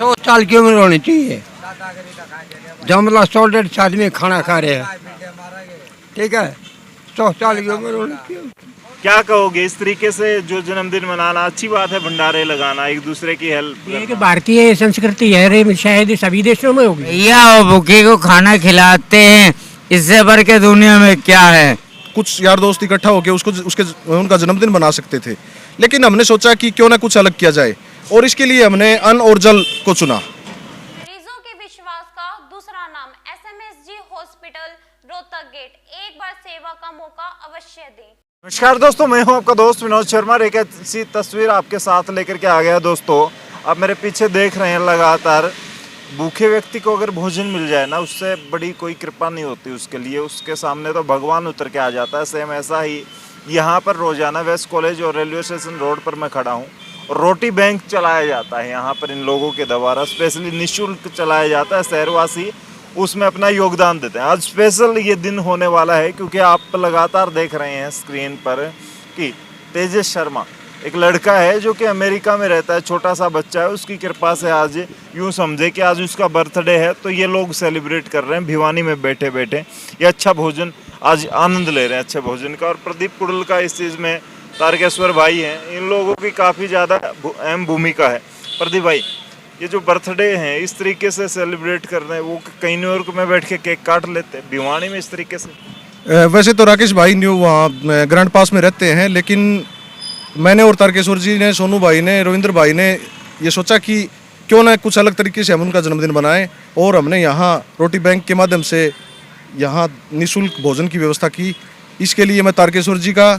100 साल की उम्र होनी चाहिए जब मतलब 100-150 आदमी खाना खा रहे हैं, ठीक है, 100 साल की उम्र होनी चाहिए। क्या कहोगे इस तरीके से जो जन्मदिन मनाना अच्छी बात है, भंडारे लगाना, एक दूसरे की हेल्प ये कि भारतीय संस्कृति है रे, शायद सभी देशों में होगी। भैया वो भूखे को खाना खिलाते हैं, इससे बढ़ के दुनिया में क्या है। कुछ यार दोस्त इकट्ठा होकर उसके उनका जन्मदिन मना सकते थे, लेकिन हमने सोचा कि क्यों ना कुछ अलग किया जाए और इसके लिए हमने अन्न और जल को चुना। मरीजों के विश्वास का दूसरा नाम SMSG हॉस्पिटल रोहतक गेट, एक बार सेवा का मौका अवश्य दें। नमस्कार दोस्तों, मैं हूं आपका दोस्त विनोद शर्मा। एक ऐसी तस्वीर आपके साथ लेकर के आ गया दोस्तों। आप मेरे पीछे देख रहे हैं, लगातार भूखे व्यक्ति को अगर भोजन मिल जाए ना, उससे बड़ी कोई कृपा नहीं होती उसके लिए। उसके सामने तो भगवान उतर के आ जाता है। सेम ऐसा ही यहाँ पर रोजाना वेस्ट कॉलेज और रेलवे स्टेशन रोड पर मैं खड़ा हूँ। रोटी बैंक चलाया जाता है यहाँ पर इन लोगों के द्वारा, स्पेशली निःशुल्क चलाया जाता है। शहरवासी उसमें अपना योगदान देते हैं। आज स्पेशल ये दिन होने वाला है क्योंकि आप लगातार देख रहे हैं स्क्रीन पर कि तेजस शर्मा एक लड़का है जो कि अमेरिका में रहता है, छोटा सा बच्चा है। उसकी कृपा से आज यूँ समझे कि आज उसका बर्थडे है, तो ये लोग सेलिब्रेट कर रहे हैं भिवानी में बैठे बैठे। ये अच्छा भोजन आज आनंद ले रहे हैं अच्छे भोजन का। और प्रदीप कुडल का इस चीज़ में, तारकेश्वर भाई हैं, इन लोगों की काफ़ी ज़्यादा अहम भूमिका है। प्रदीप भाई, ये जो बर्थडे हैं इस तरीके से सेलिब्रेट कर रहे हैं, वो कहीं न्यूयॉर्क में बैठ के केक काट लेते हैं, भिवानी में इस तरीके से? वैसे तो राकेश भाई न्यू वहाँ ग्रैंड पास में रहते हैं, लेकिन मैंने और तारकेश्वर जी ने, सोनू भाई ने, रविंद्र भाई ने ये सोचा कि क्यों ना कुछ अलग तरीके से हम उनका जन्मदिन बनाएं। और हमने यहाँ रोटी बैंक के माध्यम से यहाँ निःशुल्क भोजन की व्यवस्था की। इसके लिए मैं तारकेश्वर जी का,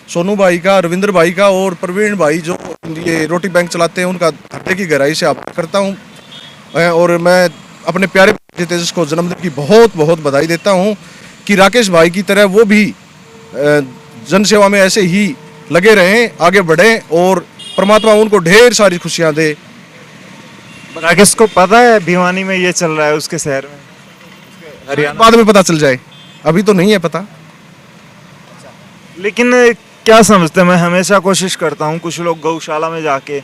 सोनू भाई का, रविंद्र भाई का और प्रवीण भाई जो ये रोटी बैंक चलाते हैं, उनका हृदय की गहराई से आभार करता हूँ। और मैं अपने प्यारे तेजस को जन्मदिन की बहुत बहुत बधाई देता हूँ कि राकेश भाई की तरह वो भी जनसेवा में ऐसे ही लगे रहें, आगे बढ़ें और परमात्मा उनको ढेर सारी खुशियाँ दे। राकेश को पता है भिवानी में ये चल रहा है उसके शहर में, हरियाणा? बाद में पता चल जाए, अभी तो नहीं है पता। लेकिन क्या समझते हैं, मैं हमेशा कोशिश करता हूँ, कुछ लोग गौशाला में जाके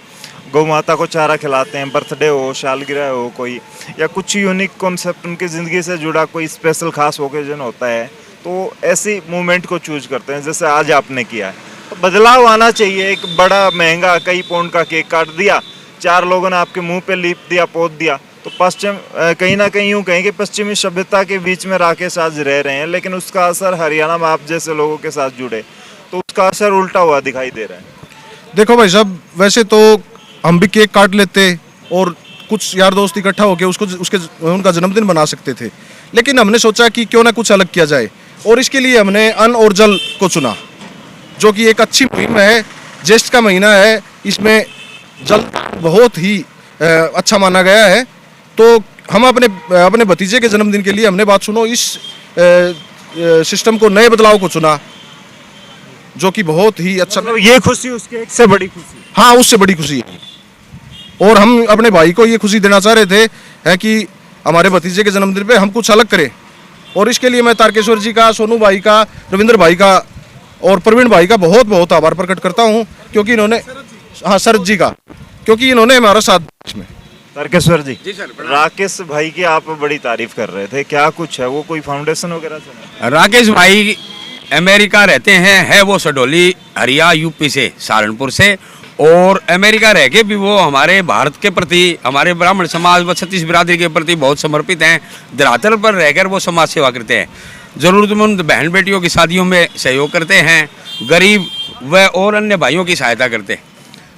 गौ माता को चारा खिलाते हैं, बर्थडे हो, सालगिरह हो कोई, या कुछ यूनिक कॉन्सेप्ट उनकी ज़िंदगी से जुड़ा कोई स्पेशल खास ओकेजन होता है, तो ऐसी मूवमेंट को चूज करते हैं जैसे आज आपने किया है। तो बदलाव आना चाहिए। एक बड़ा महंगा कई पाउंड का केक काट दिया, 4 लोगों ने आपके मुंह पे लीप दिया, पोत दिया, तो पश्चिम कहीं ना कहीं यूँ कहें कि पश्चिमी सभ्यता के बीच में राकेश आज रह रहे हैं, लेकिन उसका असर हरियाणा में आप जैसे लोगों के साथ जुड़े तो उसका असर उल्टा हुआ दिखाई दे रहा है। देखो भाई साहब, वैसे तो हम भी केक काट लेते और कुछ यार दोस्त इकट्ठा होकर उनका जन्मदिन मना सकते थे, लेकिन हमने सोचा कि क्यों ना कुछ अलग किया जाए और इसके लिए हमने अन्न और जल को चुना, जो कि एक अच्छी मुहिम है। ज्येष्ठ का महीना है, इसमें जल बहुत ही अच्छा माना गया है। तो हम अपने भतीजे के जन्मदिन के लिए हमने बात सुनो इस सिस्टम को, नए बदलाव को चुना, जो कि बहुत ही अच्छा। मतलब ये खुशी उसके एक से बड़ी खुशी? हाँ, उससे बड़ी खुशी है। और हम अपने भाई को ये खुशी देना चाह रहे थे है कि हमारे भतीजे के जन्मदिन पे हम कुछ अलग करें। और इसके लिए मैं तारकेश्वर जी का, सोनू भाई का, रविंद्र भाई का और प्रवीण भाई का बहुत बहुत आभार प्रकट करता हूँ, क्योंकि इन्होंने, हाँ शरद जी का, क्योंकि इन्होंने हमारा साथ इसमें। तारकेश्वर जी, राकेश भाई की आप बड़ी तारीफ कर रहे थे, क्या कुछ है वो, कोई फाउंडेशन वगैरह चला? राकेश भाई अमेरिका रहते हैं, है वो सडोली हरिया यूपी से, सहारनपुर से, और अमेरिका रह के भी वो हमारे भारत के प्रति, हमारे ब्राह्मण समाज व छत्तीस बिरादरी के प्रति बहुत समर्पित हैं। धरातल पर रहकर वो समाज सेवा करते हैं, ज़रूरतमंद बहन बेटियों की शादियों में सहयोग करते हैं, गरीब व और अन्य भाइयों की सहायता करते हैं।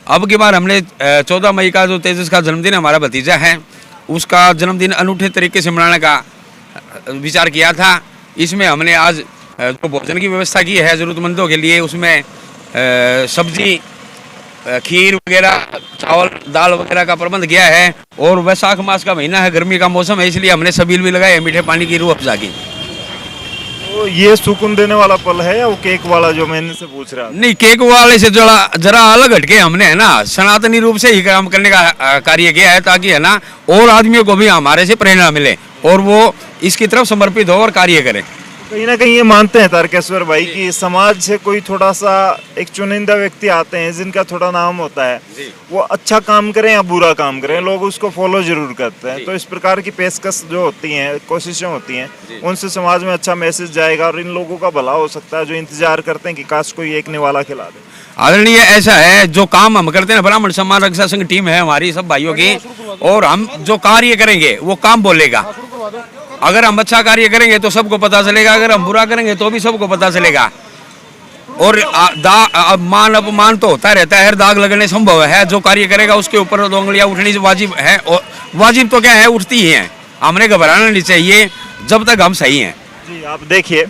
अब की बार हमने 14 मई का जो तेजस का जन्मदिन हमारा भतीजा है, उसका जन्मदिन अनूठे तरीके से मनाने का विचार किया था। इसमें हमने आज जो भोजन की व्यवस्था की है ज़रूरतमंदों के लिए, उसमें सब्जी, खीर वगैरह, चावल, दाल वगैरह का प्रबंध किया है। और वैशाख मास का महीना है, गर्मी का मौसम है, इसलिए हमने छबील भी लगाए, मीठे पानी की रूह अफ़ज़ा की। तो ये सुकून देने वाला पल है या वो केक वाला जो मैंने से पूछ रहा? नहीं, केक वाले से जरा अलग हटके हमने है ना सनातनी रूप से ही काम करने का कार्य किया है, ताकि है ना और आदमियों को भी हमारे से प्रेरणा मिले और वो इसकी तरफ समर्पित हो और कार्य करें। कहीं ना कहीं ये मानते हैं तारकेश्वर भाई कि समाज से कोई थोड़ा सा एक चुनिंदा व्यक्ति आते हैं जिनका थोड़ा नाम होता है, वो अच्छा काम करें या बुरा काम करें, लोग उसको फॉलो जरूर करते हैं। तो इस प्रकार की पेशकश जो होती हैं, कोशिशें होती हैं, उनसे समाज में अच्छा मैसेज जाएगा और इन लोगों का भला हो सकता है जो इंतजार करते हैं कि काश कोई एक निवाला खिला दे। आदरणीय, ऐसा है जो काम हम करते हैं, ब्राह्मण समाज रक्षा संघ टीम है हमारी सब भाइयों की, और हम जो कार्य करेंगे वो काम बोलेगा। अगर हम अच्छा कार्य करेंगे तो सबको पता चलेगा, अगर हम बुरा करेंगे तो भी सबको पता चलेगा। और मान अपमान तो होता रहता है, हर दाग लगने संभव है। जो कार्य करेगा उसके ऊपर 2 उंगलियां उठनी वाजिब है, और वाजिब तो क्या है, उठती ही हैं। हमने घबराना नहीं चाहिए जब तक हम सही हैं। जी आप देखिए,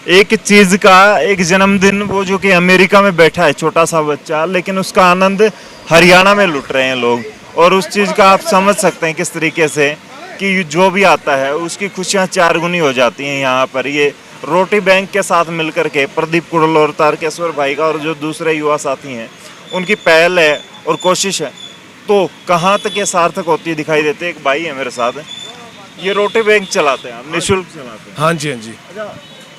एक चीज का एक जन्मदिन, वो जो कि अमेरिका में बैठा है छोटा सा बच्चा, लेकिन उसका आनंद हरियाणा में लुट रहे हैं लोग। और उस चीज का आप समझ सकते हैं किस तरीके से कि जो भी आता है उसकी खुशियां 4 गुनी हो जाती हैं। यहाँ पर ये रोटी बैंक के साथ मिलकर के प्रदीप कुड़ल और तारकेश्वर भाई का और जो दूसरे युवा साथी हैं उनकी पहल है और कोशिश है, तो कहाँ तक ये सार्थक होती है दिखाई देते हैं। एक भाई है मेरे साथ, ये रोटी बैंक चलाते हैं, निःशुल्क चलाते हैं। हाँ जी, हाँ जी।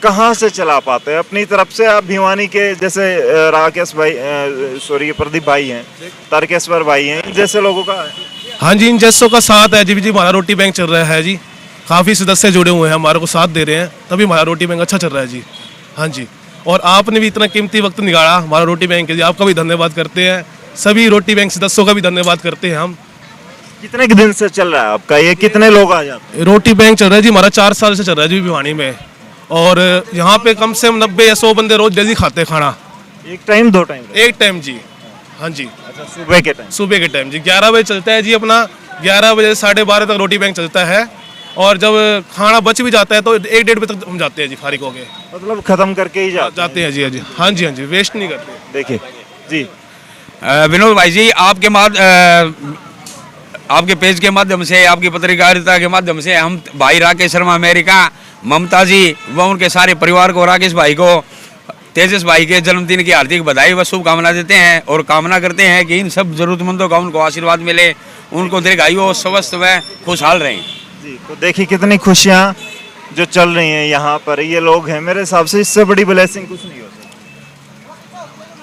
कहाँ से चला पाते हैं अपनी तरफ से? आप भिवानी के जैसे राकेश भाई, सॉरी प्रदीप भाई हैं, तारकेश्वर भाई हैं, इन जैसे लोगों का है। हाँ जी, इन जैसों का साथ है जी। हमारा रोटी बैंक चल रहा है जी, काफ़ी सदस्य जुड़े हुए हैं, हमारे को साथ दे रहे हैं, तभी हमारा रोटी बैंक अच्छा चल रहा है जी। हाँ जी, और आपने भी इतना कीमती वक्त निकाला हमारा रोटी बैंक के लिए, आपका भी धन्यवाद करते हैं। सभी रोटी बैंक सदस्यों का भी धन्यवाद करते हैं हम। कितने दिन से चल रहा है आपका ये? कितने लोग आ जाते हैं? रोटी बैंक चल रहा है जी हमारा 4 साल से चल रहा है जी भिवानी में, और यहाँ पे कम से कम 90 या 100 बंदे रोज डेली खाते हैं खाना। एक टाइम, 2 टाइम? एक टाइम जी। हाँ जी, अच्छा, सुबह के टाइम? सुबह के टाइम जी 11 बजे चलता है जी अपना, 11 बजे से 12:30 तक रोटी बैंक चलता है। और जब खाना बच भी जाता है तो 1-1:30 बजे तक हम जाते हैं जी, फारिग हो गए, मतलब खत्म करके ही जाते हैं जी। हाँ जी, हाँ जी, हाँ जी, वेस्ट नहीं करते। देखिए जी, विनोद भाई जी, आपके पेज के माध्यम से, आपकी पत्रकारिता के माध्यम से हम भाई राकेश शर्मा अमेरिका, ममता जी व उनके सारे परिवार को, राकेश भाई को, तेजस भाई के जन्मदिन की हार्दिक बधाई व शुभकामना देते हैं और कामना करते हैं कि इन सब जरूरतमंदों का उनको आशीर्वाद मिले, उनको दीर्घायु, स्वस्थ व खुशहाल रहें जी। तो देखिए कितनी खुशियाँ जो चल रही हैं यहाँ पर, ये लोग हैं, मेरे हिसाब से इससे बड़ी ब्लेसिंग कुछ नहीं हो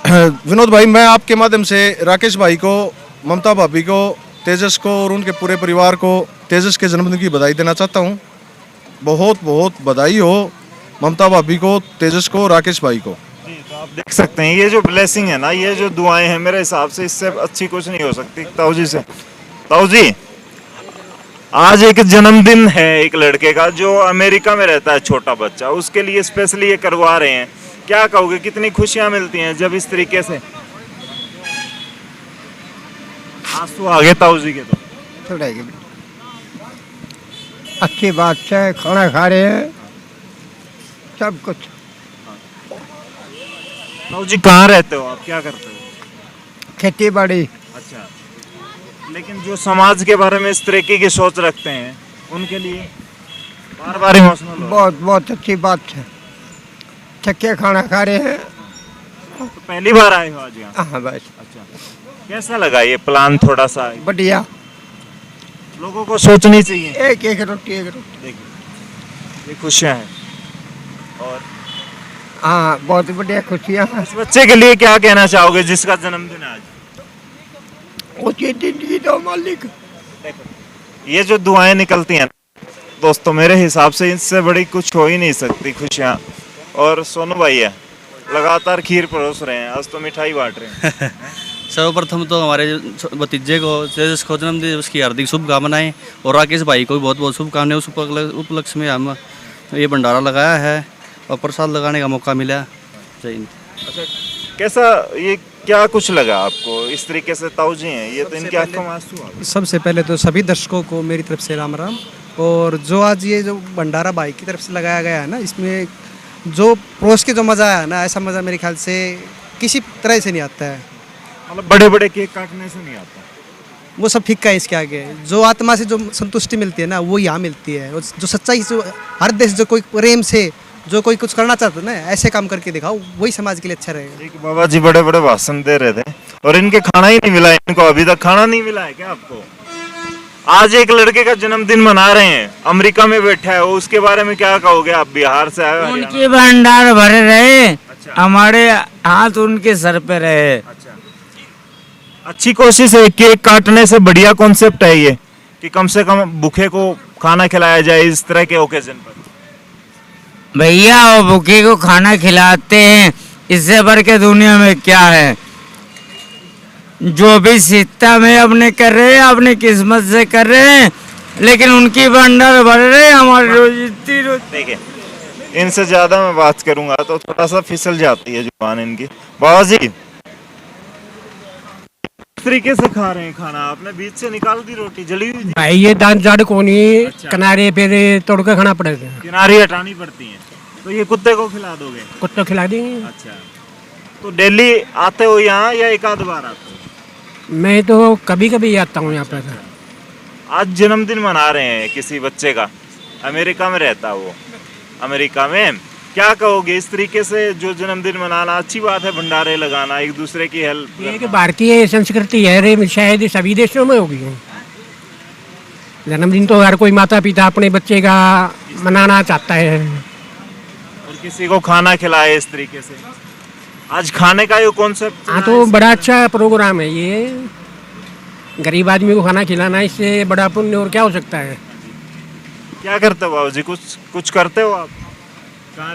सकती। विनोद भाई, मैं आपके माध्यम से राकेश भाई को, ममता भाभी को, तेजस को और उनके पूरे परिवार को तेजस के जन्मदिन की बधाई देना चाहता हूँ। बहुत बहुत बधाई हो ममता भाभी को, तेजस को, राकेश भाई को। जी, तो आप देख सकते हैं ये जो ब्लेसिंग है ना, ये जो दुआएं हैं, मेरे हिसाब से इससे अच्छी कुछ नहीं हो सकती। ताऊ जी से, ताऊ जी, आज एक जन्मदिन है एक लड़के का जो अमेरिका में रहता है, छोटा बच्चा, उसके लिए स्पेशली ये करवा रहे हैं। क्या कहोगे, कितनी खुशियां मिलती हैं जब इस तरीके से? आंसू आ गए ताऊ जी के तो? थोड़ा अच्छी बात है, खाना खा रहे हैं, सब कुछ। ताऊ जी कहाँ रहते हो आप, क्या करते हो? खेती बाड़ी। अच्छा, लेकिन जो समाज के बारे में इस तरीके की सोच रखते हैं उनके लिए बार बार इमोशनल हो। बहुत बहुत अच्छी बात है। थके खाना खा रहे हैं। तो पहली बार आए हो आज यहाँ? हाँ बस। अच्छा, कैसा लगा ये प्लान? थोड़ा सा बढ़िया, लोगों को सोचनी चाहिए। एक एक रोटी, एक रोटी। देखिए ये खुशियाँ हैं। और हाँ, बहुत बढ़िया खुशियाँ हैं। इस बच्चे के लिए क्या कहना चाहोगे जिसका जन्मदिन है आज? उसकी जिंदगी तो मालिक। ये जो दुआएं निकलती हैं दोस्तों, मेरे हिसाब से इससे बड़ी कुछ हो ही नहीं सकती खुशियाँ। और सोनू भाई है, लगातार खीर परोस रहे हैं, आज तो मिठाई बांट रहे हैं। सर्वप्रथम तो हमारे भतीजे को, तेजस को जन्मदिन उसकी हार्दिक शुभकामनाएं, और राकेश भाई को भी बहुत बहुत शुभकामनाएं। उस उपलक्ष्य में हम ये भंडारा लगाया है और प्रसाद लगाने का मौका मिला। जय हिंद। अच्छा, कैसा ये क्या कुछ लगा आपको इस तरीके से? ताऊ जी हैं ये, तो इनकी आंखों में आंसू आ गए। सबसे पहले तो सभी दर्शकों को मेरी तरफ से राम राम। और जो आज ये जो भंडारा भाई की तरफ से लगाया गया है ना, इसमें जो परोस के जो मज़ा आया ना, ऐसा मज़ा मेरे ख्याल से किसी तरह से नहीं आता है। मतलब बड़े बड़े केक काटने से नहीं आता, वो सब फीका है इसके आगे। जो आत्मा से जो संतुष्टि मिलती है ना, वो यहाँ मिलती है। और जो सच्चाई से, हर देश जो कोई प्रेम से जो कोई कुछ करना चाहता है ना, ऐसे काम करके दिखाओ, वही समाज के लिए अच्छा रहेगा। एक बाबा जी बड़े बड़े भाषण दे रहे थे और इनके खाना ही नहीं मिला। इनको अभी तक खाना नहीं मिला है क्या आपको? आज एक लड़के का जन्मदिन मना रहे हैं, अमेरिका में बैठा है वो, उसके बारे में क्या कहोगे आप? बिहार से आए हो, हरियाणा? उनके भंडार भरे रहे, अच्छा। हमारे हाथ उनके सर पे रहे। अच्छा, अच्छी कोशिश है। केक काटने से बढ़िया कॉन्सेप्ट है ये कि कम से कम भूखे को खाना खिलाया जाए इस तरह के ओकेजन पर। भैया वो भूखे को खाना खिलाते हैं, इससे बढ़ के दुनिया में क्या है? जो भी सिस्टम है अपने कर रहे हैं, अपने किस्मत से कर रहे हैं, लेकिन उनकी भंडार भर रहे हैं, हमारी रोजी देखिए, इनसे ज्यादा मैं बात करूंगा तो थोड़ा सा फिसल जाती है जुबान इनकी। बाबा जी, किस तरीके से खा रहे हैं खाना? आपने बीच से निकाल दी रोटी, जली हुई थी? भाई ये दान जाड़ को नहीं किनारे पे तोड़ के खाना पड़ेगा, किनारी हटानी पड़ती है। तो ये कुत्ते को खिला दोगे? कुत्ते खिला देंगे। अच्छा, तो डेली आते हो यहाँ या एक आध बार आते हो? मैं तो कभी कभी आता हूँ यहाँ पर। आज जन्मदिन मना रहे हैं किसी बच्चे का, अमेरिका में रहता है वो। अमेरिका में क्या कहोगे इस तरीके से? जो जन्मदिन मनाना अच्छी बात है, भंडारे लगाना, एक दूसरे की हेल्प। ये कि भारतीय संस्कृति है रे, शायद सभी देशों में होगी। जन्मदिन तो हर कोई माता पिता अपने बच्चे का मनाना चाहता है, और किसी को खाना खिलाए इस तरीके से। आज खाने का ये कॉन्सेप्ट। हाँ, तो बड़ा अच्छा प्रोग्राम है ये। गरीब आदमी को खाना खिलाना, इससे बड़ा पुण्य और क्या हो सकता है? क्या करते हो बाबू जी? कुछ करते हो आप?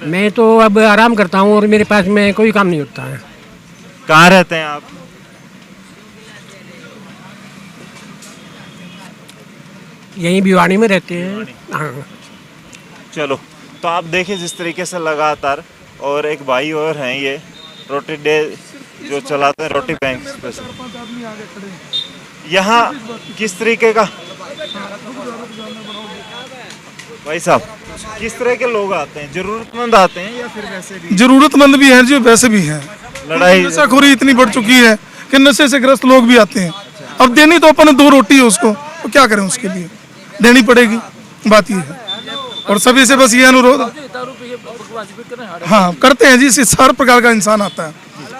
मैं तो अब आराम करता हूँ और मेरे पास में कोई काम नहीं होता है। कहाँ रहते हैं आप? यहीं भिवानी में रहते हैं। हाँ, चलो, तो आप देखिए जिस तरीके से लगातार, और एक भाई और हैं ये रोटी डे जो चलाते हैं, रोटी बैंक स्पेशल। यहाँ किस तरीके का भाई साहब, किस तरह के लोग आते हैं? जरूरतमंद आते हैं या फिर वैसे भी? जरूरतमंद भी हैं जी, वैसे भी हैं। लड़ाई नशाखोरी इतनी बढ़ चुकी है कि नशे से ग्रस्त लोग भी आते हैं। अब देनी तो अपन 2 रोटी है उसको, तो क्या करें, उसके लिए देनी पड़ेगी, बात ये है। और सभी से बस ये अनुरोध, हाँ करते हैं जी, इससे हर प्रकार का इंसान आता है,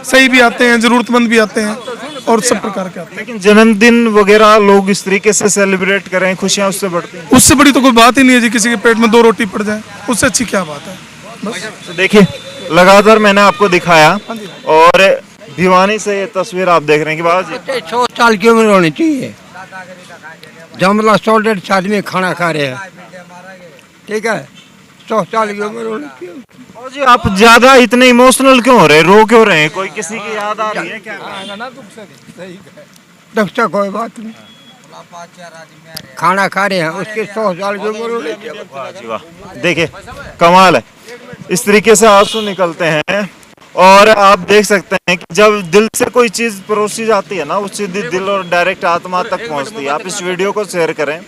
सही भी आते हैं, जरूरतमंद भी आते हैं, और सब प्रकार के आते हैं। लेकिन जन्मदिन वगैरह लोग इस तरीके से सेलिब्रेट करें, खुशियाँ उससे बढ़ती हैं। उससे बड़ी तो कोई बात ही नहीं है जी, किसी के पेट में 2 रोटी पड़ जाए, उससे अच्छी क्या बात है। बस तो देखिए, लगातार मैंने आपको दिखाया, और भिवानी से ये तस्वीर आप देख रहे हैं कि बाबा जी 100 साल की उम्र होनी चाहिए, जमला 100-150 आदमी खाना खा रहे हैं, ठीक है? 100 साल की उम्र होनी चाहिए। बाबा जी, आप ज्यादा इतने इमोशनल क्यों हो रहे हैं? रो क्यों रहे हैं? कोई किसी की याद आ रही है क्या? दुख से कोई बात नहीं, खाना खा रहे हैं, उसके 100 साल की उम्र होनी चाहिए। वाह जी वाह, देखिए कमाल है। इस तरीके से आंसू निकलते हैं, और आप देख सकते हैं कि जब दिल से कोई चीज़ परोसी जाती है ना, वो सीधी दिल और डायरेक्ट आत्मा तक पहुंचती है। आप इस वीडियो को शेयर करें।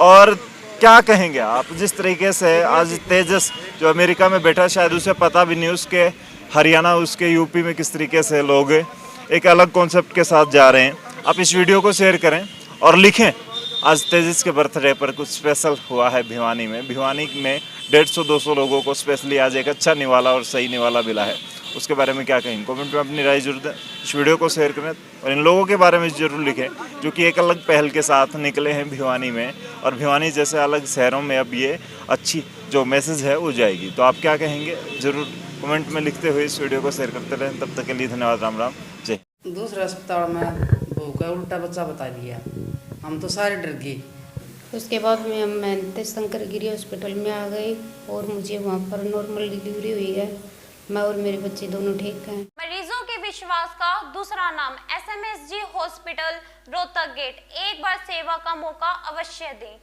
और क्या कहेंगे आप जिस तरीके से आज तेजस जो अमेरिका में बैठा, शायद उसे पता भी नहीं उसके हरियाणा, उसके यूपी में किस तरीके से लोग एक अलग कॉन्सेप्ट के साथ जा रहे हैं। आप इस वीडियो को शेयर करें और लिखें, आज तेजस के बर्थडे पर कुछ स्पेशल हुआ है भिवानी में। भिवानी में 150-200 लोगों को स्पेशली आज एक अच्छा निवाला और सही निवाला मिला है। उसके बारे में क्या कहेंगे? कमेंट में अपनी राय जरूर दें, इस वीडियो को शेयर करें, और इन लोगों के बारे में जरूर लिखें जो कि एक अलग पहल के साथ निकले हैं भिवानी में, और भिवानी जैसे अलग शहरों में अब ये अच्छी जो मैसेज है वो जाएगी। तो आप क्या कहेंगे ज़रूर कमेंट में लिखते हुए इस वीडियो को शेयर करते रहें। तब तक के लिए धन्यवाद। राम राम, जय। दूसरे अस्पताल में बहू का उल्टा बच्चा बता दिया, हम तो सारे डर गए। उसके बाद मैं तीर्थंकर गिरी हॉस्पिटल में आ गई और मुझे वहाँ पर नॉर्मल डिलीवरी हुई है। मैं और मेरे बच्चे दोनों ठीक हैं। मरीजों के विश्वास का दूसरा नाम SMSG हॉस्पिटल रोहतक गेट। एक बार सेवा का मौका अवश्य दें।